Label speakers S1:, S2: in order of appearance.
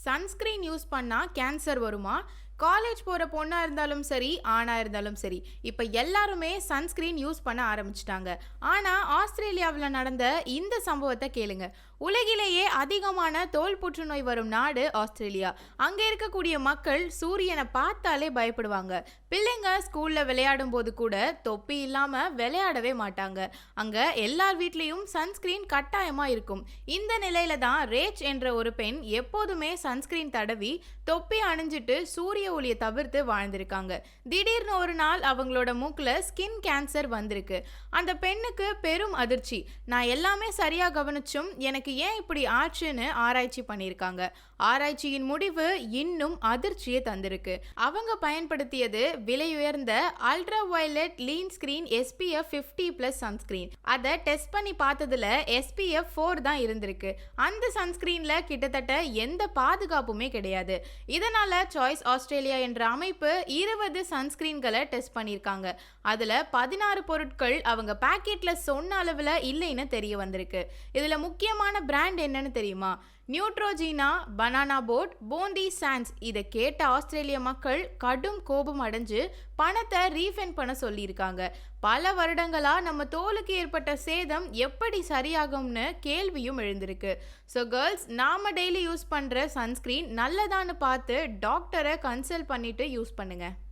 S1: Sunscreen use பண்ணா cancer வருமா? College போற பொண்ணா இருந்தாலும் சரி, ஆணா இருந்தாலும் சரி, இப்ப எல்லாருமே சன்ஸ்கிரீன் யூஸ் பண்ண ஆரம்பிச்சுட்டாங்க. ஆனா, ஆஸ்திரேலியாவுல நடந்த இந்த சம்பவத்த கேளுங்க. உலகிலேயே அதிகமான தோல் புற்றுநோய் வரும் நாடு ஆஸ்திரேலியா. அங்க இருக்கக்கூடிய மக்கள் சூரியனை பார்த்தாலே பயப்படுவாங்க. பிள்ளைங்க ஸ்கூல்ல விளையாடும் போது கூட தொப்பி இல்லாம விளையாடவே மாட்டாங்க. அங்க எல்லார் வீட்லயும் சன்ஸ்கிரீன் கட்டாயமா இருக்கும். இந்த நிலையில தான் ரேச் என்ற ஒரு பெண் எப்போதுமே சன்ஸ்கிரீன் தடவி தொப்பி அணிஞ்சிட்டு சூரிய ஒளியை தவிர்த்து வாழ்ந்திருக்காங்க. திடீர்னு ஒரு நாள் அவங்களோட மூக்குல ஸ்கின் கேன்சர் வந்திருக்கு. அந்த பெண்ணுக்கு பெரும் அதிர்ச்சி. நான் எல்லாமே சரியா கவனிச்சும் எனக்கு ஏன் இப்படி ஆச்சுன்னு ஆராய்ச்சி பண்ணியிருக்காங்க. ஆராய்ச்சியின் முடிவு இன்னும் அதிர்ச்சியை தந்திருக்கு. அவங்க பயன்படுத்தியது விலையுயர்ந்த ultra violet lean screen SPF 50+ sunscreen. அதை டெஸ்ட் பண்ணி பார்த்ததுல SPF 4 தான் இருந்திருக்கு. அந்த சன்ஸ்கிரீன்ல கிட்டத்தட்ட எந்த பாதுகாப்புமே கிடையாது. இதனால சாய்ஸ் ஆஸ்திரேலியா என்ற அமைப்பு 20 சன்ஸ்கிரீன்களை டெஸ்ட் பண்ணியிருக்காங்க. அதுல 16 பொருட்கள் அவங்க பாக்கெட்ல சொன்ன அளவுல இல்லைன்னு தெரிய வந்திருக்கு. இதுல முக்கியமான பிராண்ட் என்னன்னு தெரியுமா? நியூட்ரோஜீனா, பனானா போட், போந்தி சான்ஸ். இதை கேட்ட ஆஸ்திரேலிய மக்கள் கடும் கோபம் அடைஞ்சு பணத்தை ரீஃபண்ட் பண்ண சொல்லியிருக்காங்க. பல வருடங்களா நம்ம தோலுக்கு ஏற்பட்ட சேதம் எப்படி சரியாகும்னு கேள்வியும் எழுந்திருக்கு. ஸோ கேர்ள்ஸ், நாம டெய்லி யூஸ் பண்ற சன்ஸ்கிரீன் நல்லதான்னு பார்த்து டாக்டரை கன்சல்ட் பண்ணிட்டு யூஸ் பண்ணுங்க.